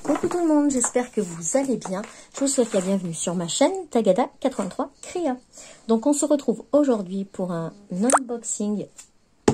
Coucou tout le monde, j'espère que vous allez bien. Je vous souhaite la bienvenue sur ma chaîne Tagada83 Créa. Donc on se retrouve aujourd'hui pour un unboxing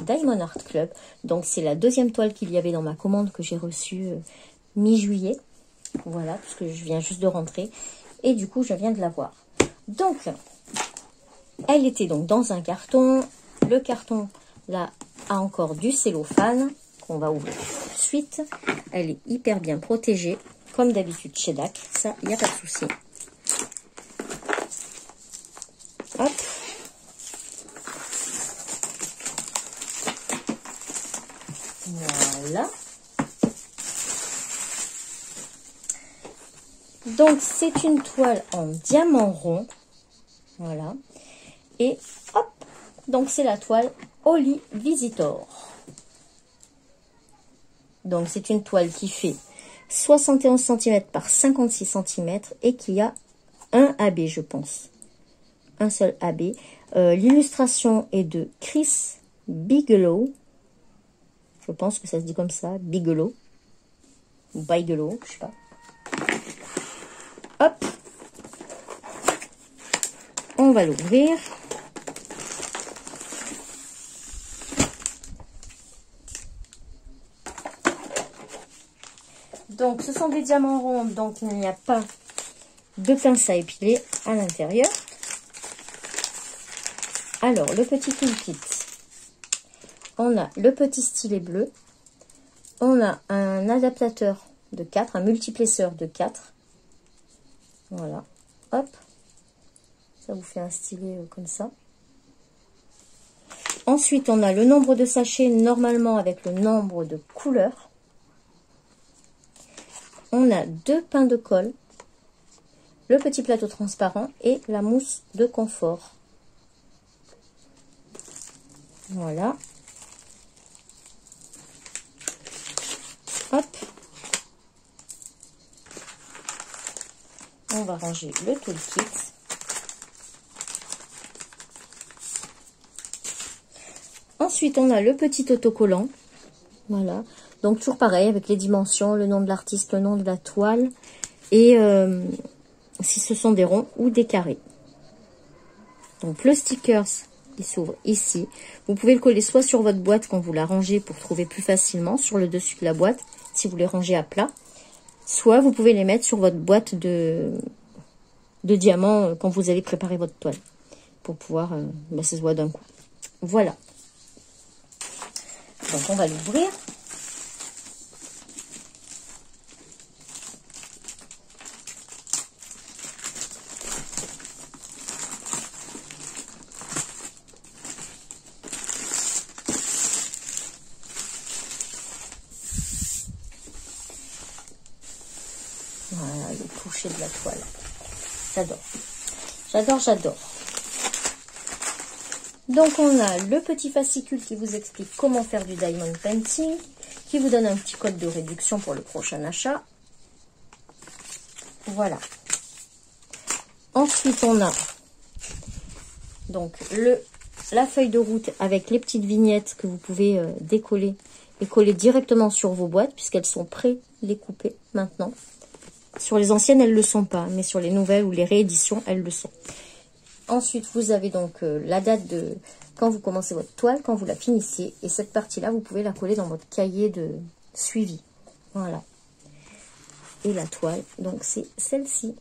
Diamond Art Club. Donc c'est la deuxième toile qu'il y avait dans ma commande que j'ai reçue mi-juillet. Voilà, puisque je viens juste de rentrer. Et du coup je viens de la voir. Donc elle était donc dans un carton. Le carton là a encore du cellophane qu'on va ouvrir tout de suite. Elle est hyper bien protégée, comme d'habitude chez DAC. Ça, il n'y a pas de souci. Hop. Voilà. Donc, c'est une toile en diamant rond. Voilà. Et hop. Donc, c'est la toile Holy Visitor. Donc, c'est une toile qui fait 71 cm par 56 cm et qui a un AB, je pense. Un seul AB. L'illustration est de Chris Bigelow. Je pense que ça se dit comme ça, Bigelow. Ou Bigelow, je sais pas. Hop. On va l'ouvrir. Donc, ce sont des diamants ronds, donc il n'y a pas de pince à épiler à l'intérieur. Alors, le petit toolkit. On a le petit stylet bleu. On a un adaptateur de 4, un multiplesseur de 4. Voilà. Hop. Ça vous fait un stylet comme ça. Ensuite, on a le nombre de sachets normalement avec le nombre de couleurs. On a 2 pains de colle, le petit plateau transparent et la mousse de confort. Voilà. Hop. On va ranger le toolkit. Ensuite, on a le petit autocollant. Voilà. Donc, toujours pareil, avec les dimensions, le nom de l'artiste, le nom de la toile, et si ce sont des ronds ou des carrés. Donc, le sticker, il s'ouvre ici. Vous pouvez le coller soit sur votre boîte quand vous la rangez pour trouver plus facilement, sur le dessus de la boîte, si vous les rangez à plat. Soit vous pouvez les mettre sur votre boîte de diamants quand vous allez préparer votre toile, pour pouvoir, ça se voit d'un coup. Voilà. Donc, on va l'ouvrir. Voilà, le toucher de la toile. J'adore. J'adore, j'adore. Donc, on a le petit fascicule qui vous explique comment faire du diamond painting, qui vous donne un petit code de réduction pour le prochain achat. Voilà. Ensuite, on a donc la feuille de route avec les petites vignettes que vous pouvez décoller et coller directement sur vos boîtes, puisqu'elles sont pré-découpées maintenant. Sur les anciennes, elles ne le sont pas, mais sur les nouvelles ou les rééditions, elles le sont. Ensuite, vous avez donc la date de quand vous commencez votre toile, quand vous la finissez. Et cette partie-là, vous pouvez la coller dans votre cahier de suivi. Voilà. Et la toile, donc c'est celle-ci.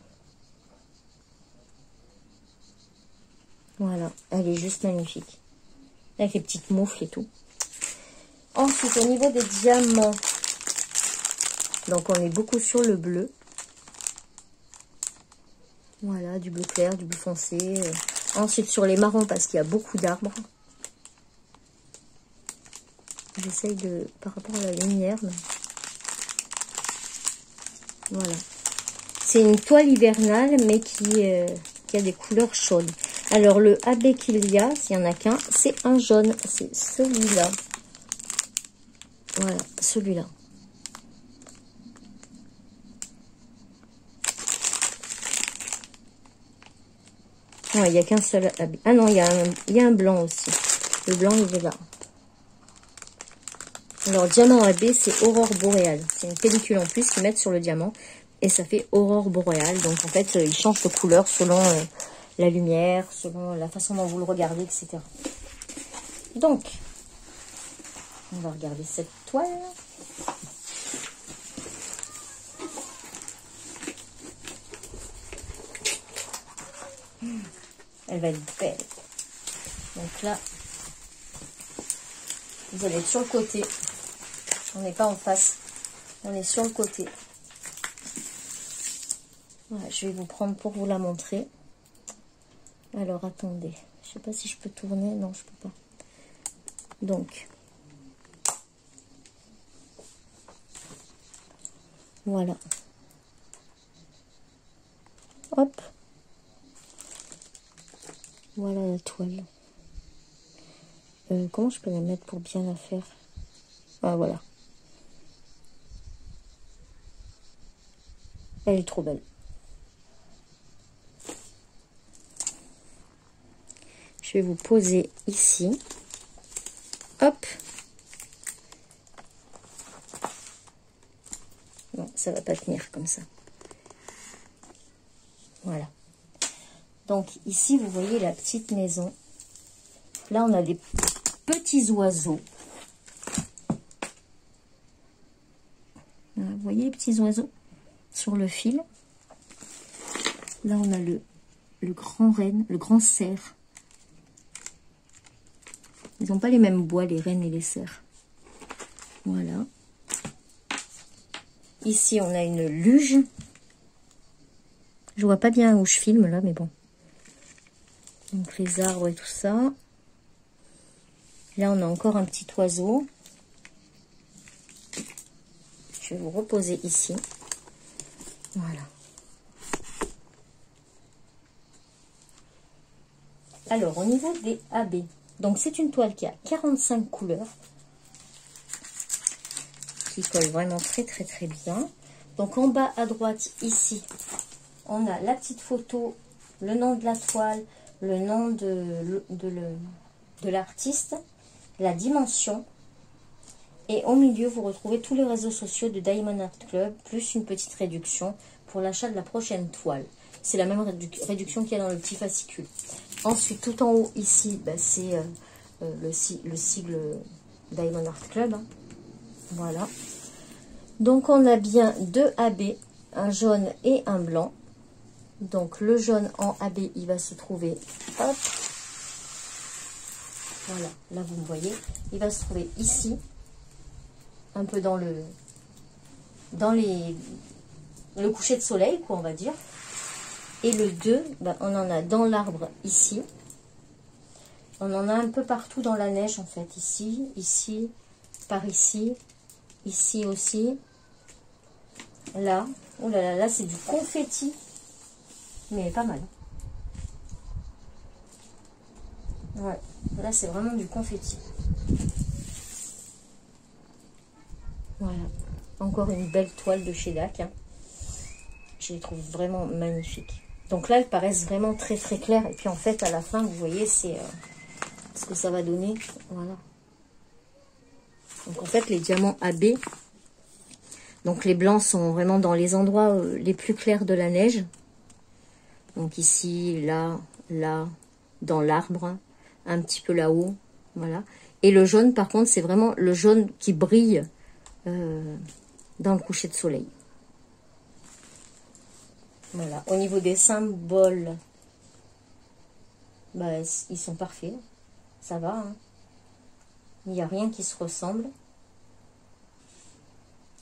Voilà, elle est juste magnifique. Avec les petites moufles et tout. Ensuite, au niveau des diamants, donc on est beaucoup sur le bleu. Voilà, du bleu clair, du bleu foncé. Ensuite, sur les marrons, parce qu'il y a beaucoup d'arbres. J'essaye de... par rapport à la lumière. Mais... voilà. C'est une toile hivernale, mais qui a des couleurs chaudes. Alors, le AB qu'il y a, s'il n'y en a qu'un, c'est un jaune. C'est celui-là. Voilà, celui-là. Non, il n'y a qu'un seul habit. Ah non, il y a un blanc aussi. Le blanc, il est là. Alors, diamant AB, c'est aurore boréale. C'est une pellicule en plus qu'ils mettent sur le diamant. Et ça fait aurore boréale. Donc, en fait, ils changent de couleur selon la lumière, selon la façon dont vous le regardez, etc. Donc, on va regarder cette toile. Elle va être belle. Donc là, vous allez être sur le côté. On n'est pas en face. On est sur le côté. Voilà, je vais vous prendre pour vous la montrer. Alors, attendez. Je ne sais pas si je peux tourner. Non, je ne peux pas. Donc, voilà. Hop. Voilà la toile. Comment je peux la mettre pour bien la faire? Ah, voilà. Elle est trop belle. Je vais vous poser ici. Hop. Non, ça va pas tenir comme ça. Voilà. Donc ici, vous voyez la petite maison. Là, on a des petits oiseaux. Vous voyez les petits oiseaux sur le fil. Là, on a le grand renne, le grand cerf. Ils n'ont pas les mêmes bois, les rennes et les cerfs. Voilà. Ici, on a une luge. Je vois pas bien où je filme là, mais bon. Donc les arbres et tout ça. Là, on a encore un petit oiseau. Je vais vous reposer ici. Voilà. Alors, au niveau des AB, donc c'est une toile qui a 45 couleurs, qui colle vraiment très très très bien. Donc en bas à droite, ici, on a la petite photo, le nom de la toile, le nom de l'artiste, la dimension. Et au milieu, vous retrouvez tous les réseaux sociaux de Diamond Art Club, plus une petite réduction pour l'achat de la prochaine toile. C'est la même réduction qu'il y a dans le petit fascicule. Ensuite, tout en haut, ici, bah, c'est le sigle Diamond Art Club. Hein. Voilà. Donc, on a bien deux AB, un jaune et un blanc. Donc, le jaune en AB, il va se trouver, hop, voilà, là, vous me voyez, il va se trouver ici, un peu dans le coucher de soleil, quoi, on va dire. Et le 2, ben, on en a dans l'arbre ici. On en a un peu partout dans la neige, en fait. Ici, ici, par ici, ici aussi. Là, oh là là, là c'est du confetti. Mais pas mal. Ouais, là c'est vraiment du confetti. Voilà. Encore une belle toile de chez DAC. Hein. Je les trouve vraiment magnifiques. Donc là, elles paraissent vraiment très très claires. Et puis en fait, à la fin, vous voyez, c'est ce que ça va donner. Voilà. Donc en fait, les diamants AB. Donc les blancs sont vraiment dans les endroits les plus clairs de la neige. Donc ici, là, là, dans l'arbre, un petit peu là-haut. Voilà. Et le jaune, par contre, c'est vraiment le jaune qui brille dans le coucher de soleil. Voilà. Au niveau des symboles, bah, ils sont parfaits. Ça va. Hein. Il n'y a rien qui se ressemble.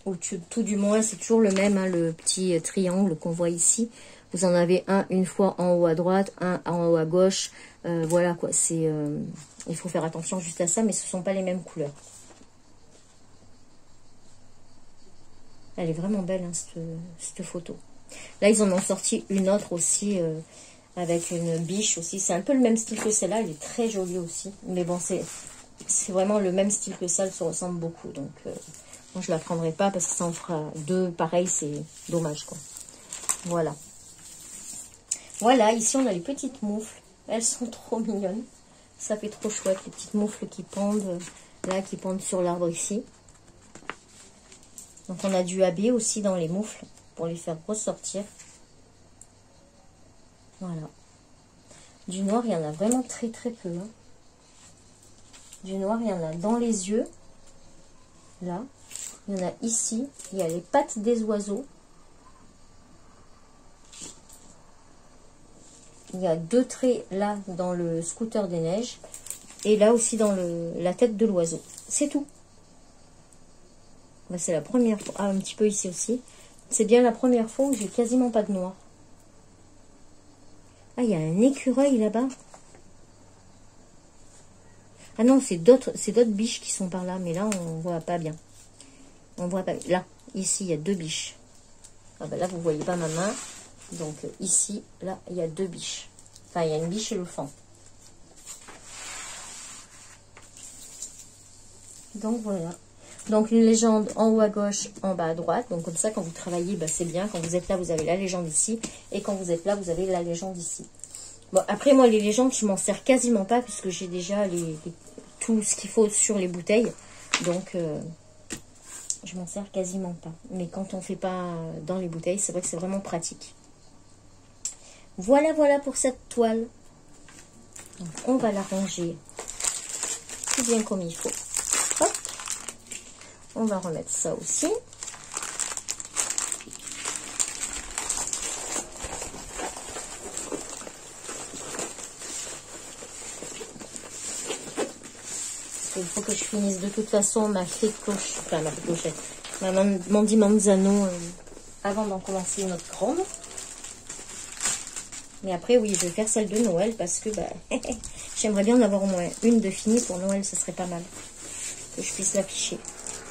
Ou tout du moins, c'est toujours le même, hein, le petit triangle qu'on voit ici. Vous en avez un une fois en haut à droite, un en haut à gauche. Voilà quoi. C'est, il faut faire attention juste à ça, mais ce ne sont pas les mêmes couleurs. Elle est vraiment belle, hein, cette photo. Là, ils en ont sorti une autre aussi, avec une biche aussi. C'est un peu le même style que celle-là. Elle est très jolie aussi. Mais bon, c'est vraiment le même style que ça. Elle se ressemble beaucoup. Donc, moi, je ne la prendrai pas parce que ça en fera deux. Pareil, c'est dommage, quoi. Voilà. Voilà, ici, on a les petites moufles. Elles sont trop mignonnes. Ça fait trop chouette, les petites moufles qui pendent, là, qui pendent sur l'arbre ici. Donc on a du AB aussi dans les moufles pour les faire ressortir. Voilà. Du noir, il y en a vraiment très très peu. Hein. Du noir, il y en a dans les yeux. Là. Il y en a ici. Il y a les pattes des oiseaux. Il y a 2 traits là dans le scooter des neiges. Et là aussi dans la tête de l'oiseau. C'est tout. Ben, c'est la première fois. Ah, un petit peu ici aussi. C'est bien la première fois où j'ai quasiment pas de noir. Ah, il y a un écureuil là-bas. Ah non, c'est d'autres biches qui sont par là. Mais là, on voit pas bien. On voit pas. Là, ici, il y a 2 biches. Ah ben là, vous voyez pas ma main. Donc ici, là, il y a 2 biches. Enfin, il y a une biche et le fond. Donc voilà. Donc une légende en haut à gauche, en bas à droite. Donc comme ça, quand vous travaillez, bah, c'est bien. Quand vous êtes là, vous avez la légende ici. Et quand vous êtes là, vous avez la légende ici. Bon, après moi, les légendes, je m'en sers quasiment pas puisque j'ai déjà tout ce qu'il faut sur les bouteilles. Donc je m'en sers quasiment pas. Mais quand on fait pas dans les bouteilles, c'est vrai que c'est vraiment pratique. Voilà, voilà pour cette toile. Donc, on va la ranger tout bien comme il faut. Hop. On va remettre ça aussi. Il faut que je finisse de toute façon ma fée clochette, enfin ma fée clochette, ma Mandy Manzano avant d'en commencer une autre grande. Mais après, oui, je vais faire celle de Noël parce que bah, j'aimerais bien en avoir au moins une de finie pour Noël, ce serait pas mal. Que je puisse l'afficher.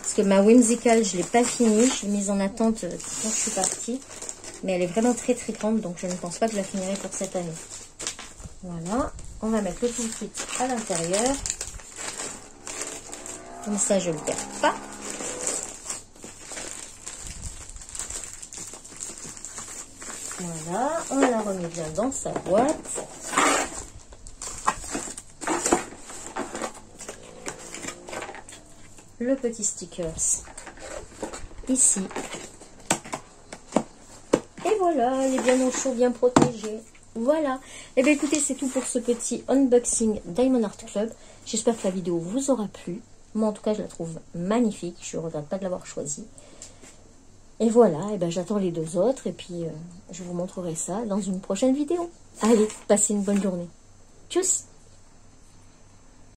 Parce que ma Whimsical, je ne l'ai pas finie. Je l'ai mise en attente quand je suis partie. Mais elle est vraiment très très grande, donc je ne pense pas que je la finirai pour cette année. Voilà. On va mettre le toolkit à l'intérieur. Comme ça, je ne le perds pas. Voilà, on la remet bien dans sa boîte. Le petit stickers ici. Et voilà, il est bien au chaud, bien protégé. Voilà. Et bien écoutez, c'est tout pour ce petit unboxing Diamond Art Club. J'espère que la vidéo vous aura plu. Moi en tout cas, je la trouve magnifique. Je ne regrette pas de l'avoir choisie. Et voilà, et ben j'attends les 2 autres et puis je vous montrerai ça dans une prochaine vidéo. Allez, passez une bonne journée. Tchuss!